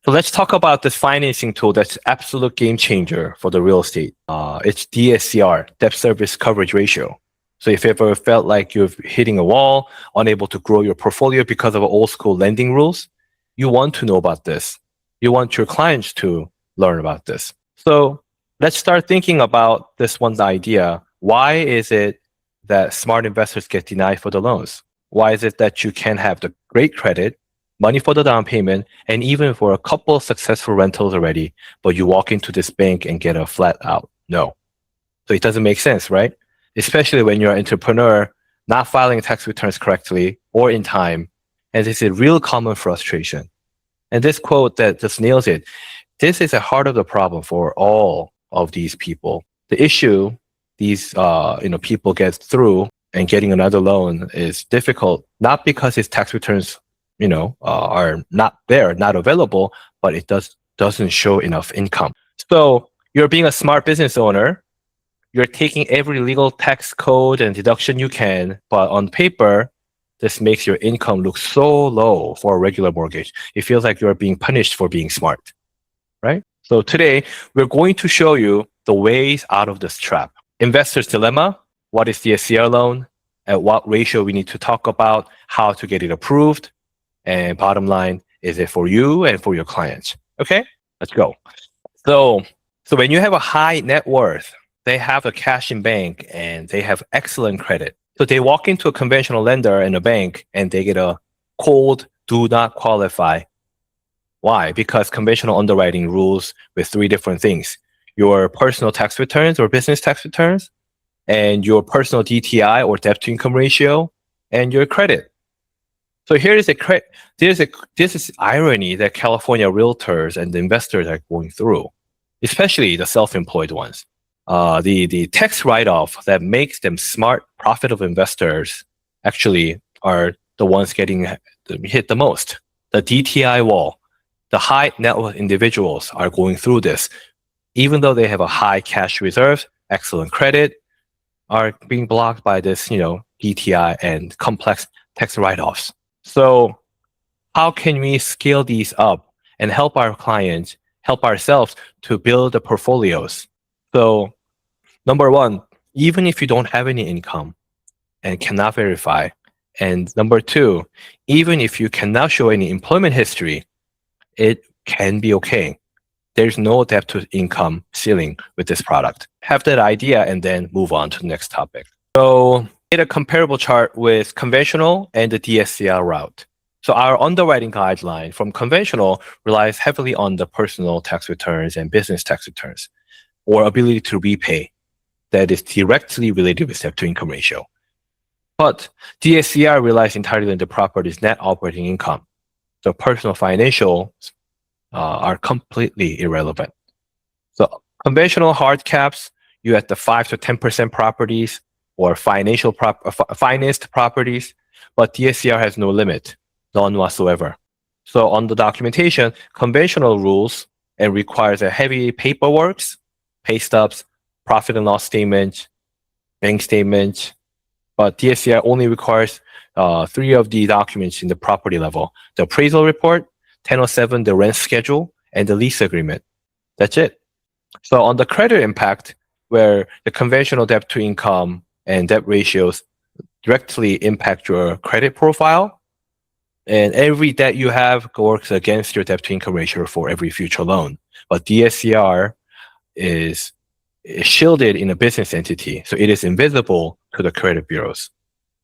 So let's talk about this financing tool that's absolute game changer for the real estate. It's DSCR, debt service coverage ratio. So if you ever felt like you're hitting a wall, unable to grow your portfolio because of old school lending rules, you want to know about this. You want your clients to learn about this. So let's start thinking about this one idea. Why is it that smart investors get denied for the loans? Why is it that you can have the great credit, money for the down payment, and even for a couple of successful rentals already, but you walk into this bank and get a flat out no? So it doesn't make sense, right? Especially when you're an entrepreneur, not filing tax returns correctly or in time. And this is a real common frustration. And this quote that just nails it. This is the heart of the problem for all of these people. The issue these people get through and getting another loan is difficult, not because his tax returns are not there, not available, but it doesn't show enough income. So you're being a smart business owner. You're taking every legal tax code and deduction you can, but on paper, this makes your income look so low for a regular mortgage. It feels like you're being punished for being smart, right? So today, we're going to show you the ways out of this trap. Investor's dilemma, what is the DSCR loan, at what ratio we need to talk about, how to get it approved, and bottom line, is it for you and for your clients? Okay, let's go. So when you have a high net worth, they have the cash in bank and they have excellent credit. So they walk into a conventional lender in a bank and they get a cold, do not qualify. Why? Because conventional underwriting rules with three different things: your personal tax returns or business tax returns, and your personal DTI or debt to income ratio, and your credit. So this is irony that California realtors and the investors are going through, especially the self-employed ones. The tax write-off that makes them smart, profitable investors actually are the ones getting hit the most. The DTI wall, the high net worth individuals are going through this, even though they have a high cash reserve, excellent credit, are being blocked by this, DTI and complex tax write-offs. So how can we scale these up and help our clients, help ourselves to build the portfolios? So number one, even if you don't have any income and cannot verify, and number two, even if you cannot show any employment history, it can be okay. There's no debt to income ceiling with this product. Have that idea and then move on to the next topic. So get a comparable chart with conventional and the DSCR route. So our underwriting guideline from conventional relies heavily on the personal tax returns and business tax returns, or ability to repay that is directly related with debt to income ratio. But DSCR relies entirely on the property's net operating income. So personal financials are completely irrelevant. So conventional hard caps, you at the 5 to 10% properties or financed properties, but DSCR has no limit, none whatsoever. So on the documentation, conventional rules and requires a heavy paperwork, pay stubs, profit and loss statement, bank statement, but DSCR only requires three of the documents in the property level: the appraisal report, 1007, the rent schedule, and the lease agreement. That's it. So on the credit impact, where the conventional debt to income and debt ratios directly impact your credit profile, and every debt you have works against your debt to income ratio for every future loan. But DSCR is shielded in a business entity, so it is invisible to the credit bureaus.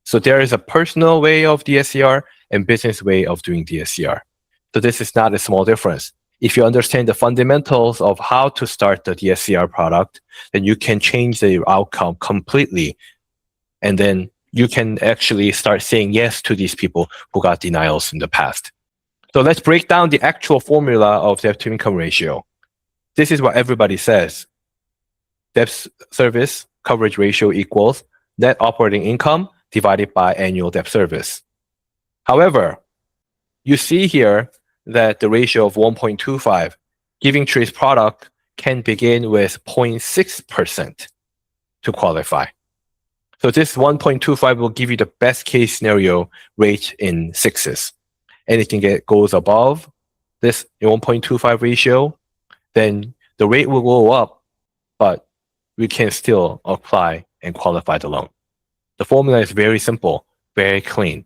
So there is a personal way of DSCR and business way of doing DSCR. So this is not a small difference. If you understand the fundamentals of how to start the DSCR product, then you can change the outcome completely. And then you can actually start saying yes to these people who got denials in the past. So let's break down the actual formula of debt to income ratio. This is what everybody says. Debt service coverage ratio equals net operating income divided by annual debt service. However, you see here that the ratio of 1.25, Giving Tree's product can begin with 0.6% to qualify. So this 1.25 will give you the best case scenario rate in sixes. Anything that goes above this 1.25 ratio, then the rate will go up, but we can still apply and qualify the loan. The formula is very simple, very clean.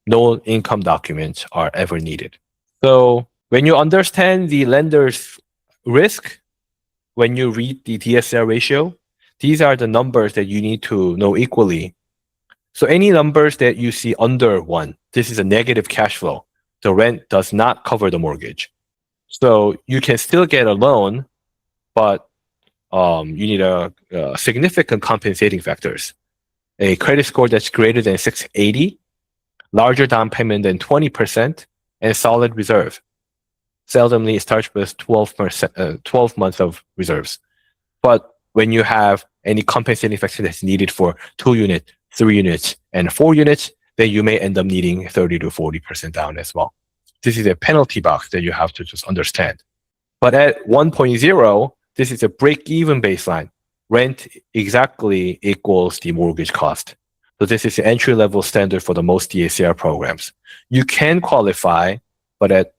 No income documents are ever needed. So when you understand the lender's risk, when you read the DSCR ratio, these are the numbers that you need to know equally. So any numbers that you see under 1, this is a negative cash flow. The rent does not cover the mortgage. So you can still get a loan, but you need a significant compensating factors. A credit score that's greater than 680, larger down payment than 20%, and solid reserve. Seldomly, it starts with 12 months of reserves. But when you have any compensating factor that's needed for 2 units, 3 units, and 4 units, then you may end up needing 30 to 40% down as well. This is a penalty box that you have to just understand. But at 1.0, this is a break-even baseline. Rent exactly equals the mortgage cost. So this is the entry-level standard for the most DSCR programs. You can qualify, but at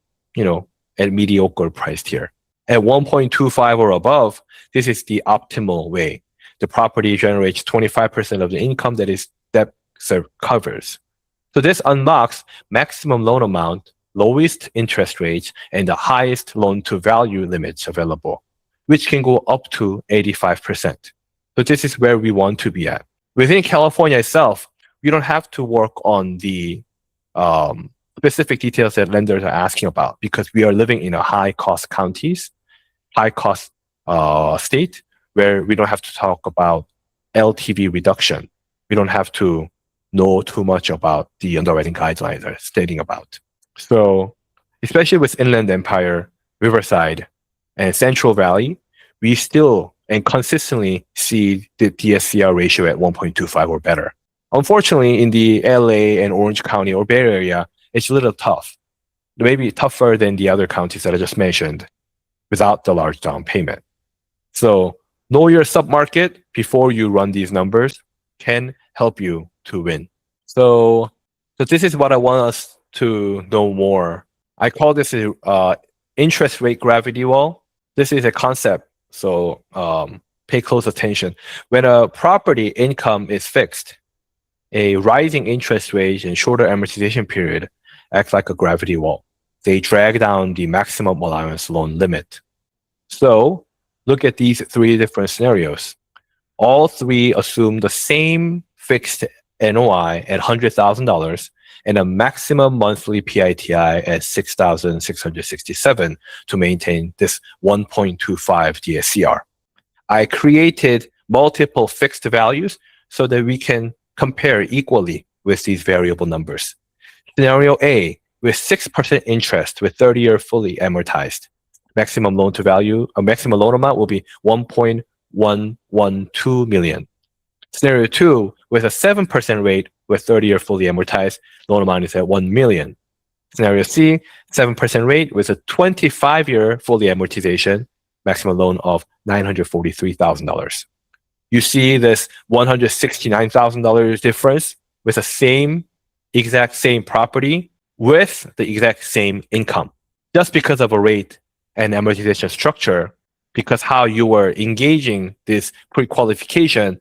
mediocre price tier. At 1.25 or above, this is the optimal way. The property generates 25% of the income that is debt covers. So this unlocks maximum loan amount, lowest interest rates, and the highest loan to value limits available, which can go up to 85%. So this is where we want to be at. Within California itself, we don't have to work on the specific details that lenders are asking about because we are living in a high-cost counties, high-cost state where we don't have to talk about LTV reduction. We don't have to know too much about the underwriting guidelines are stating about. So especially with Inland Empire, Riverside, and Central Valley, we still and consistently see the DSCR ratio at 1.25 or better. Unfortunately, in the LA and Orange County or Bay Area, it's a little tough. Maybe tougher than the other counties that I just mentioned without the large down payment. So know your submarket before you run these numbers can help you to win. So this is what I want us to know more. I call this a interest rate gravity wall. This is a concept, so pay close attention. When a property income is fixed, a rising interest rate and shorter amortization period act like a gravity wall. They drag down the maximum allowance loan limit. So look at these 3 different scenarios. All 3 assume the same fixed NOI at $100,000 and a maximum monthly PITI at $6,667 to maintain this 1.25 DSCR. I created multiple fixed values so that we can compare equally with these variable numbers. Scenario A, with 6% interest with 30-year fully amortized. Maximum loan to value, a maximum loan amount will be $1.112 million. Scenario 2, with a 7% rate with 30-year fully amortized, loan amount is at $1 million. Scenario C, 7% rate with a 25-year fully amortization, maximum loan of $943,000. You see this $169,000 difference with the exact same property with the exact same income. Just because of a rate and amortization structure, because how you were engaging this pre-qualification,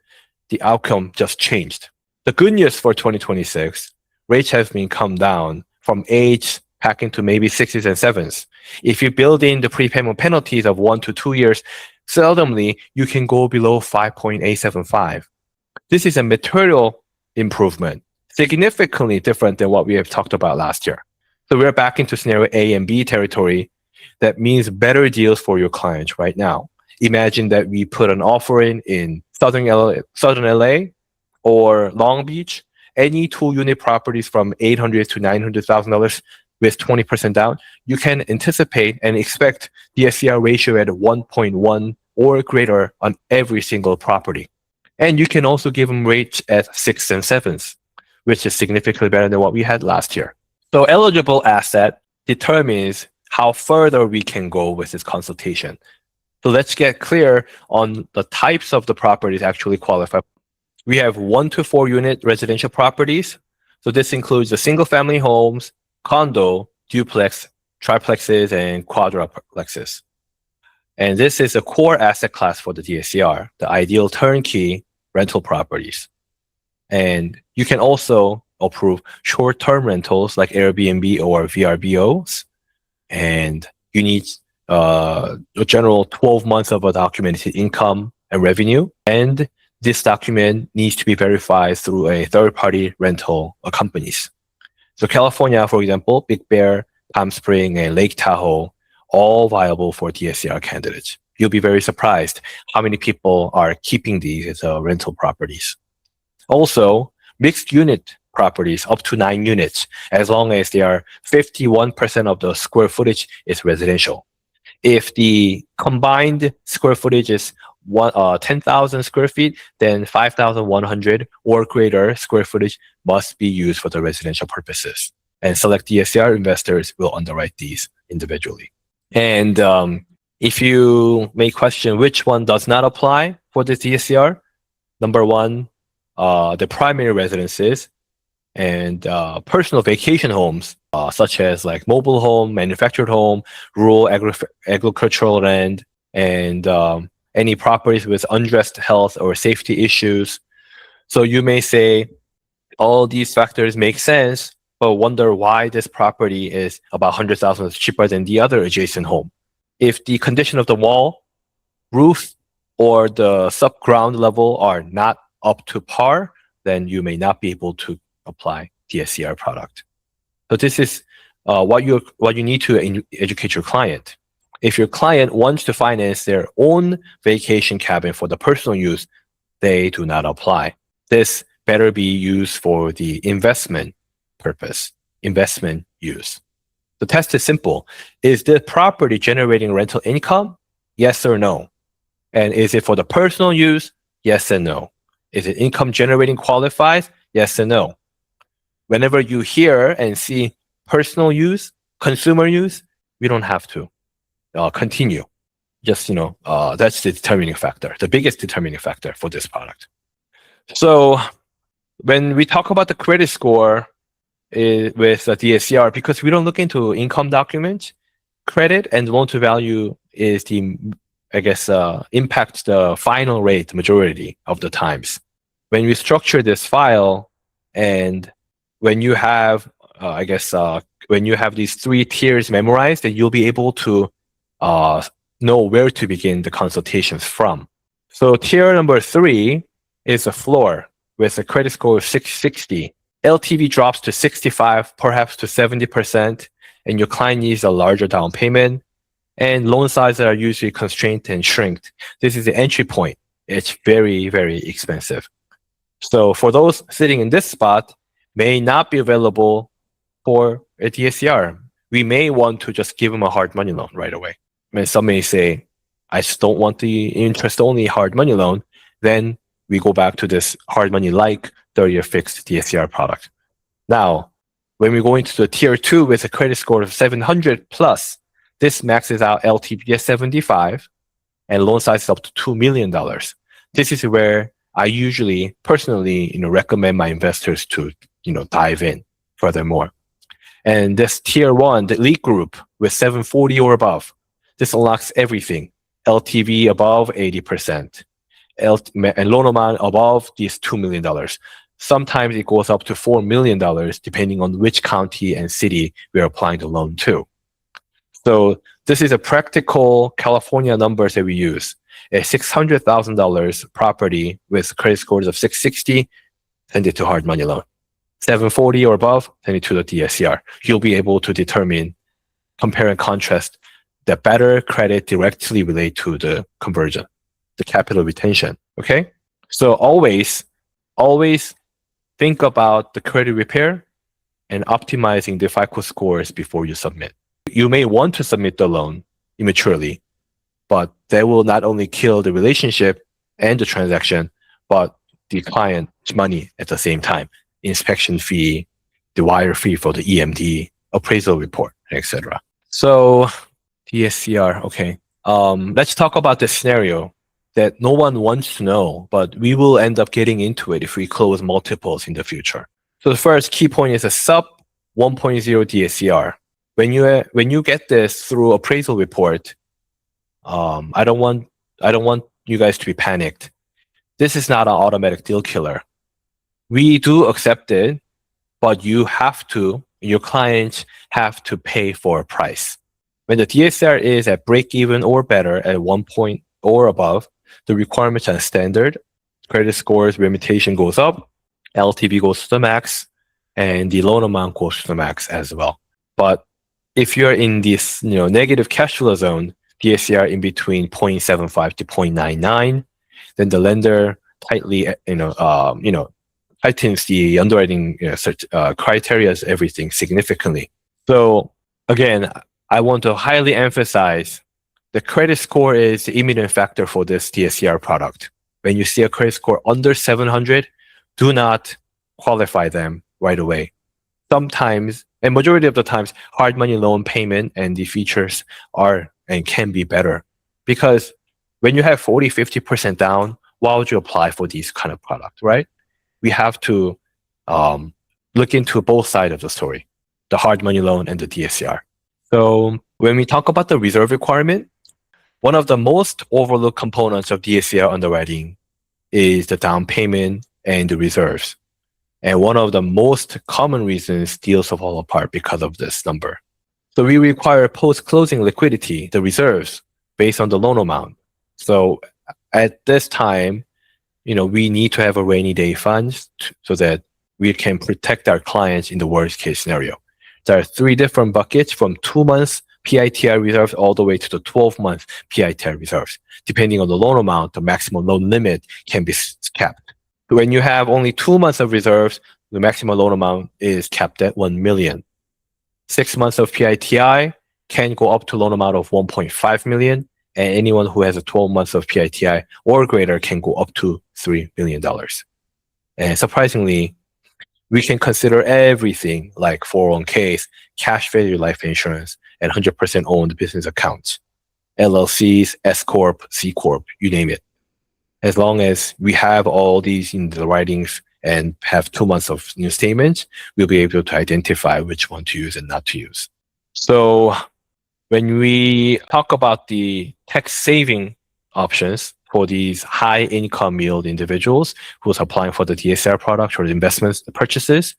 the outcome just changed. The good news for 2026, rates have been come down from 8s back into maybe 6s and 7s. If you build in the prepayment penalties of 1 to 2 years, seldomly you can go below 5.875. This is a material improvement, significantly different than what we have talked about last year. So we're back into scenario A and B territory. That means better deals for your clients right now. Imagine that we put an offer in Southern LA or Long Beach, any 2-unit properties from $800,000 to $900,000 with 20% down. You can anticipate and expect the DSCR ratio at 1.1 or greater on every single property. And you can also give them rates at 6s and 7s, which is significantly better than what we had last year. So eligible asset determines how further we can go with this consultation. So let's get clear on the types of the properties actually qualify. We have 1 to 4 unit residential properties. So this includes the single family homes, condo, duplex, triplexes, and quadruplexes. And this is a core asset class for the DSCR, the ideal turnkey rental properties. And you can also approve short-term rentals like Airbnb or VRBOs. And you need a general 12 months of a documented income and revenue. And this document needs to be verified through a third-party rental companies. So California, for example, Big Bear, Palm Spring, and Lake Tahoe, all viable for DSCR candidates. You'll be very surprised how many people are keeping these as rental properties. Also, mixed unit properties up to 9 units, as long as they are 51% of the square footage is residential. If the combined square footage is 10,000 square feet, then 5,100 or greater square footage must be used for the residential purposes. And select DSCR investors will underwrite these individually. And if you may question which one does not apply for the DSCR, number one, the primary residences and personal vacation homes, such as like mobile home, manufactured home, rural agricultural land, and any properties with undressed health or safety issues. So you may say all these factors make sense, but wonder why this property is about $100,000 cheaper than the other adjacent home. If the condition of the wall, roof, or the sub-ground level are not up to par, then you may not be able to apply DSCR product. So this is what you need to educate your client. If your client wants to finance their own vacation cabin for the personal use, they do not apply. This better be used for the investment purpose, investment use. The test is simple. Is the property generating rental income? Yes or no? And is it for the personal use? Yes and no. Is it income generating qualifies? Yes and no. Whenever you hear and see personal use, consumer use, we don't have to continue. Just, that's the determining factor, the biggest determining factor for this product. So when we talk about the credit score with the DSCR, because we don't look into income documents, credit and loan to value is impacts the final rate majority of the times. When we structure this file and when you have, when you have these 3 tiers memorized, then you'll be able to know where to begin the consultations from. So tier number 3 is a floor with a credit score of 660. LTV drops to 65, perhaps to 70%, and your client needs a larger down payment. And loan sizes are usually constrained and shrinked. This is the entry point. It's very, very expensive. So for those sitting in this spot, may not be available for a DSCR. We may want to just give them a hard money loan right away. And some may say, I just don't want the interest-only hard money loan. Then we go back to this hard money-like 30-year fixed DSCR product. Now, when we go into the tier 2 with a credit score of 700 plus, this maxes out LTV at 75 and loan size is up to $2 million. This is where I usually personally, recommend my investors to, dive in furthermore. And this tier 1, the elite group with 740 or above, this unlocks everything. LTV above 80%, and loan amount above these $2 million. Sometimes it goes up to $4 million depending on which county and city we're applying the loan to. So this is a practical California numbers that we use. A $600,000 property with credit scores of 660, send it to hard money loan. 740 or above, send it to the DSCR. You'll be able to determine, compare and contrast the better credit directly relate to the conversion, the capital retention. Okay? So always think about the credit repair and optimizing the FICO scores before you submit. You may want to submit the loan immaturely, but that will not only kill the relationship and the transaction, but the client's money at the same time. Inspection fee, the wire fee for the EMD, appraisal report, etc. So DSCR, okay. Let's talk about the scenario that no one wants to know, but we will end up getting into it if we close multiples in the future. So the first key point is a sub 1.0 DSCR when you get this through appraisal report, I don't want you guys to be panicked. This is not an automatic deal killer. We do accept it, but your clients have to pay for a price. When the DSCR is at break even or better at 1 point or above, the requirements are standard. Credit scores limitation goes up, LTV goes to the max, and the loan amount goes to the max as well. But if you're in this negative cash flow zone, DSCR in between 0.75 to 0.99, then the lender tightly tightens the underwriting criteria, everything significantly. So again, I want to highly emphasize the credit score is the immediate factor for this DSCR product. When you see a credit score under 700, do not qualify them right away. Sometimes, and majority of the times, hard money loan payment and the features are and can be better. Because when you have 40, 50% down, why would you apply for these kind of products, right? We have to look into both sides of the story, the hard money loan and the DSCR. So when we talk about the reserve requirement, one of the most overlooked components of DSCR underwriting is the down payment and the reserves. And one of the most common reasons deals fall apart because of this number. So we require post-closing liquidity, the reserves, based on the loan amount. So at this time, we need to have a rainy day funds so that we can protect our clients in the worst case scenario. There are 3 different buckets from 2 months PITI reserves all the way to the 12-month PITI reserves. Depending on the loan amount, the maximum loan limit can be capped. When you have only 2 months of reserves, the maximum loan amount is capped at 1 million. 6 months of PITI can go up to loan amount of 1.5 million, and anyone who has a 12 months of PITI or greater can go up to $3 million. And surprisingly, we can consider everything like 401ks, cash value life insurance, and 100% owned business accounts, LLCs, S Corp, C Corp, you name it. As long as we have all these in the writings and have 2 months of new statements, we'll be able to identify which one to use and not to use. So when we talk about the tax saving options for these high income yield individuals who's applying for the DSCR product or the investment purchases,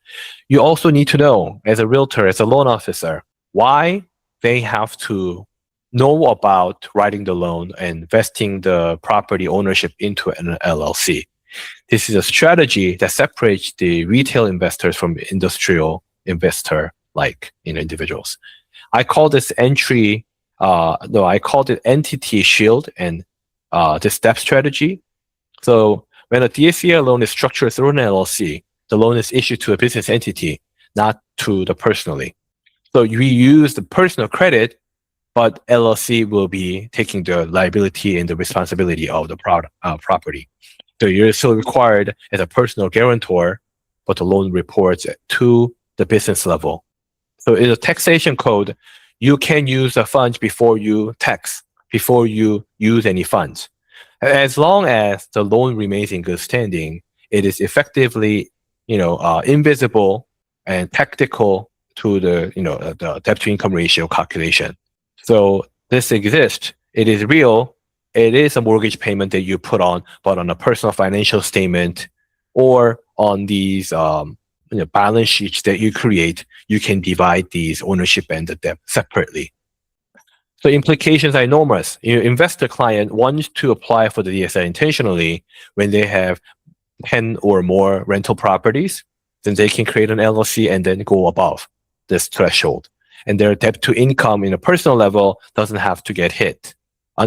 you also need to know as a realtor, as a loan officer, why they have to know about writing the loan and vesting the property ownership into an LLC. This is a strategy that separates the retail investors from industrial investor like individuals. I call this I called it entity shield and the step strategy. So when a DSCR loan is structured through an LLC, the loan is issued to a business entity, not to the personally. So we use the personal credit, but LLC will be taking the liability and the responsibility of the property. So you're still required as a personal guarantor, but the loan reports to the business level. So in the taxation code, you can use the funds before you tax, before you use any funds. As long as the loan remains in good standing, it is effectively, invisible and tactical to the debt to income ratio calculation. So this exists. It is real. It is a mortgage payment that you put on, but on a personal financial statement or on these balance sheets that you create, you can divide these ownership and the debt separately. So implications are enormous. Your investor client wants to apply for the DSCR intentionally when they have 10 or more rental properties, then they can create an LLC and then go above this threshold. And their debt to income in a personal level doesn't have to get hit.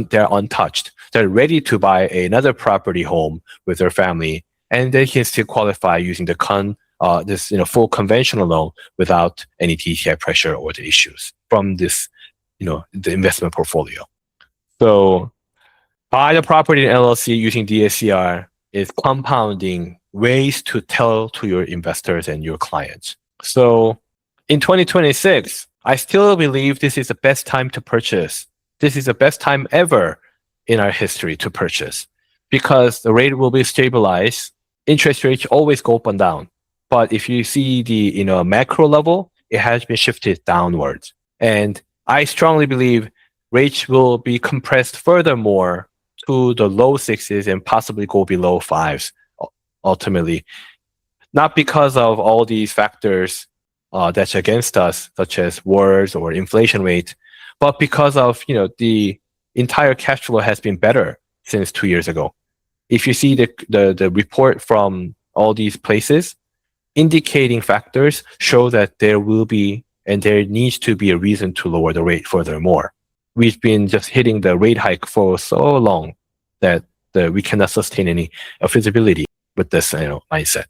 They're untouched. They're ready to buy another property home with their family, and they can still qualify using the full conventional loan without any DTI pressure or the issues from this, the investment portfolio. So buy the property in LLC using DSCR is compounding ways to tell to your investors and your clients. So in 2026, I still believe this is the best time to purchase. This is the best time ever in our history to purchase because the rate will be stabilized. Interest rates always go up and down. But if you see the macro level, it has been shifted downwards. And I strongly believe rates will be compressed furthermore to the low sixes and possibly go below fives ultimately. Not because of all these factors that's against us, such as wars or inflation rate, but because of the entire cash flow has been better since 2 years ago. If you see the report from all these places, indicating factors show that there will be and there needs to be a reason to lower the rate furthermore. We've been just hitting the rate hike for so long that we cannot sustain any feasibility with this mindset.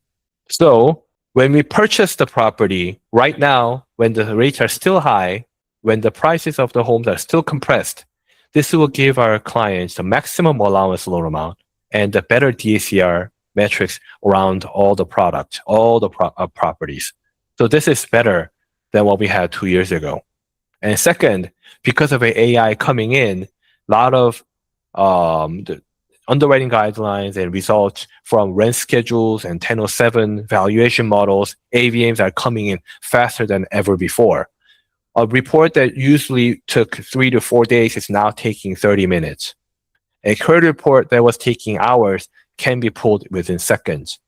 So when we purchase the property right now, when the rates are still high, when the prices of the homes are still compressed, this will give our clients the maximum allowance loan amount and the better DSCR metrics around all the products, all the properties. So this is better than what we had 2 years ago. And second, because of AI coming in, a lot of the underwriting guidelines and results from rent schedules and 1007 valuation models, AVMs are coming in faster than ever before. A report that usually took 3 to 4 days is now taking 30 minutes. A credit report that was taking hours can be pulled within seconds.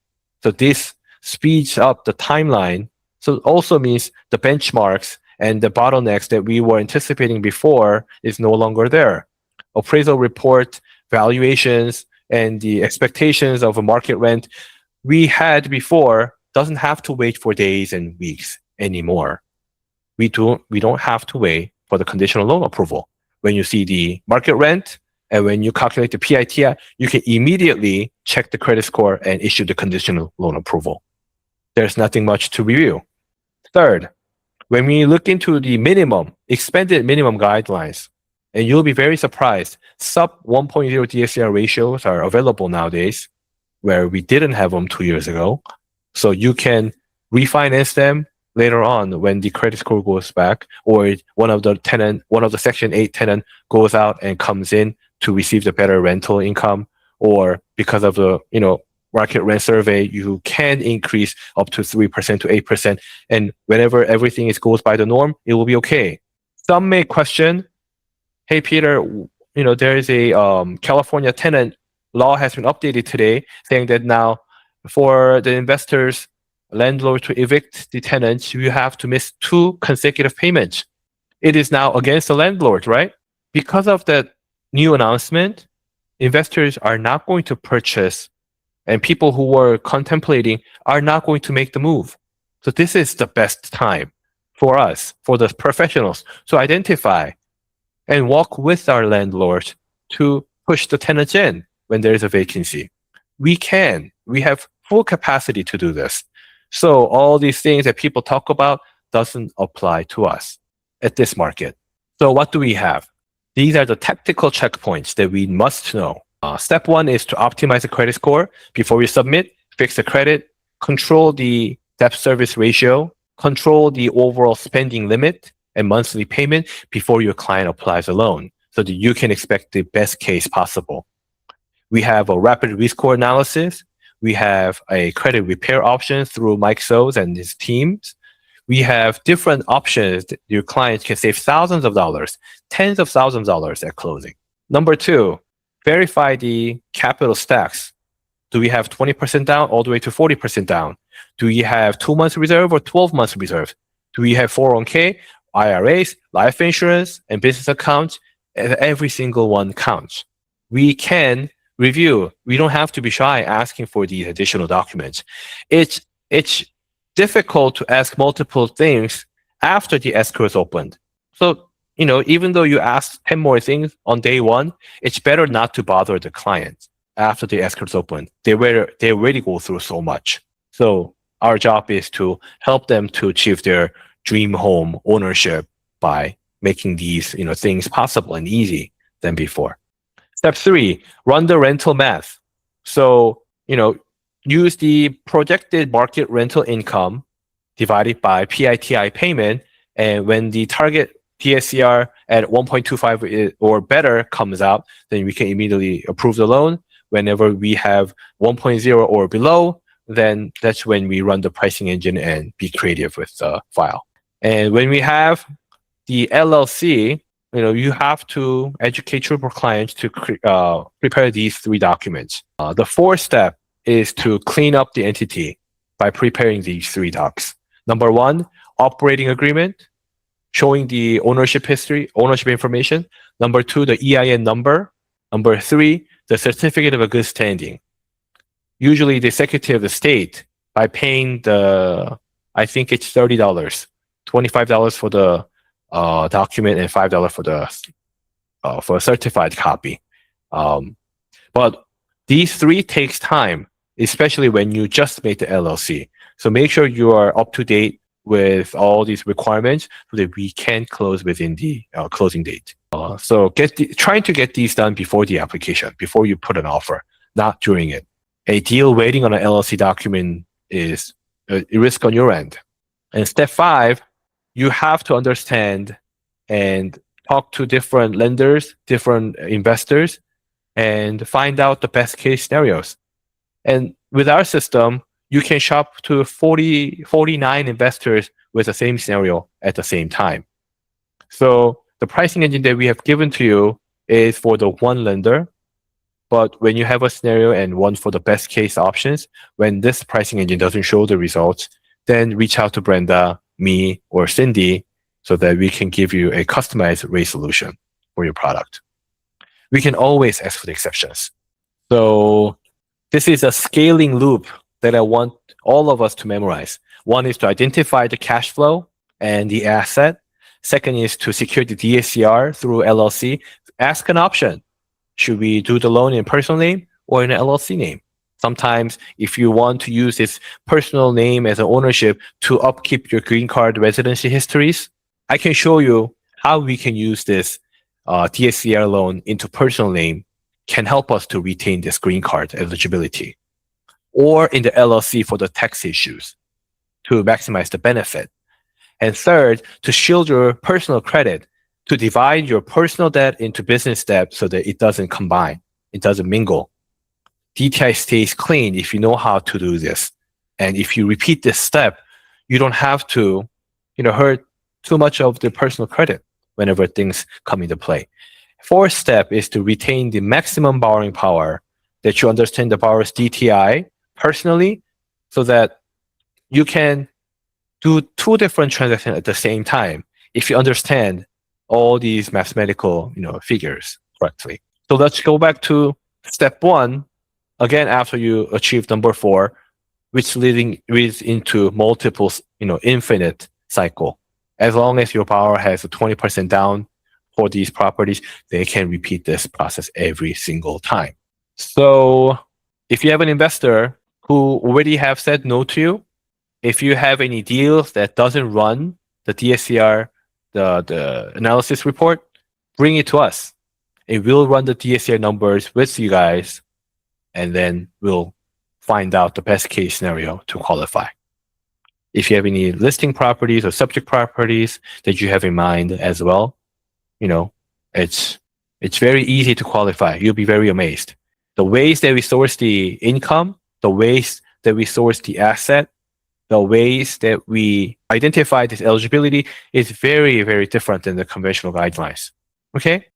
So this speeds up the timeline. So it also means the benchmarks and the bottlenecks that we were anticipating before is no longer there. Appraisal report, valuations, and the expectations of a market rent we had before doesn't have to wait for days and weeks anymore. We don't have to wait for the conditional loan approval. When you see the market rent and when you calculate the PITI, you can immediately check the credit score and issue the conditional loan approval. There's nothing much to review. Third, when we look into the expanded minimum guidelines, and you'll be very surprised, sub 1.0 DSCR ratios are available nowadays, where we didn't have them 2 years ago. So you can refinance them later on when the credit score goes back, or one of the Section 8 tenant goes out and comes in to receive the better rental income, or because of the market rent survey, you can increase up to 3% to 8%. And whenever everything goes by the norm, it will be okay. Some may question, hey, Peter, there is a California tenant law has been updated today saying that now for the investors, landlord to evict the tenants, you have to miss 2 consecutive payments. It is now against the landlord, right? Because of that new announcement, investors are not going to purchase, and people who were contemplating are not going to make the move. So this is the best time for us, for the professionals, to identify and walk with our landlord to push the tenants in when there is a vacancy. We have full capacity to do this. So all these things that people talk about doesn't apply to us at this market. So what do we have? These are the tactical checkpoints that we must know. Step 1 is to optimize the credit score before we submit, fix the credit, control the debt service ratio, control the overall spending limit and monthly payment before your client applies a loan, so that you can expect the best case possible. We have a rapid risk score analysis. We have a credit repair option through Mike Sows and his teams. We have different options that your clients can save thousands of dollars, tens of thousands of dollars at closing. Number 2, verify the capital stacks. Do we have 20% down all the way to 40% down? Do we have 2 months reserve or 12 months reserve? Do we have 401k, IRAs, life insurance, and business accounts? Every single one counts. We can review. We don't have to be shy asking for these additional documents. It's difficult to ask multiple things after the escrow is opened. So, even though you ask 10 more things on day 1, it's better not to bother the client after the escrow is opened. They already go through so much. So our job is to help them to achieve their dream home ownership by making these things possible and easy than before. Step 3, run the rental math. So, use the projected market rental income divided by PITI payment. And when the target DSCR at 1.25 or better comes out, then we can immediately approve the loan. Whenever we have 1.0 or below, then that's when we run the pricing engine and be creative with the file. And when we have the LLC, you have to educate your clients to prepare these 3 documents. The fourth step is to clean up the entity by preparing these 3 docs. Number 1, operating agreement, showing the ownership history, ownership information. Number 2, the EIN number. Number 3, the certificate of a good standing. Usually the Secretary of the State, by paying I think it's $30, $25 for the document and $5 for a certified copy. But these 3 takes time, especially when you just made the LLC. So make sure you are up to date with all these requirements so that we can close within the closing date. So trying to get these done before the application, before you put an offer, not during it. A deal waiting on an LLC document is a risk on your end. And step 5, you have to understand and talk to different lenders, different investors, and find out the best case scenarios. And with our system, you can shop to 49 investors with the same scenario at the same time. So the pricing engine that we have given to you is for the one lender. But when you have a scenario and one for the best case options, when this pricing engine doesn't show the results, then reach out to Brenda, me, or Cindy so that we can give you a customized rate solution for your product. We can always ask for the exceptions. So this is a scaling loop that I want all of us to memorize. One is to identify the cash flow and the asset. Second is to secure the DSCR through LLC. Ask an option. Should we do the loan in personal name or in an LLC name? Sometimes if you want to use this personal name as an ownership to upkeep your green card residency histories, I can show you how we can use this DSCR loan into personal name can help us to retain this green card eligibility. Or in the LLC for the tax issues to maximize the benefit. And third, to shield your personal credit, to divide your personal debt into business debt so that it doesn't combine, it doesn't mingle. DTI stays clean if you know how to do this. And if you repeat this step, you don't have to, hurt too much of the personal credit whenever things come into play. Fourth step is to retain the maximum borrowing power, that you understand the borrower's DTI personally so that you can do 2 different transactions at the same time if you understand all these mathematical figures correctly. So let's go back to step 1 again after you achieve number 4, which leads into multiple infinite cycle. As long as your borrower has a 20% down for these properties, they can repeat this process every single time. So if you have an investor who already have said no to you, if you have any deals that doesn't run the DSCR, the analysis report, bring it to us. It will run the DSCR numbers with you guys, and then we'll find out the best case scenario to qualify. If you have any listing properties or subject properties that you have in mind as well, it's very easy to qualify. You'll be very amazed. The ways that we source the income, the ways that we source the asset, the ways that we identify this eligibility is very, very different than the conventional guidelines. Okay?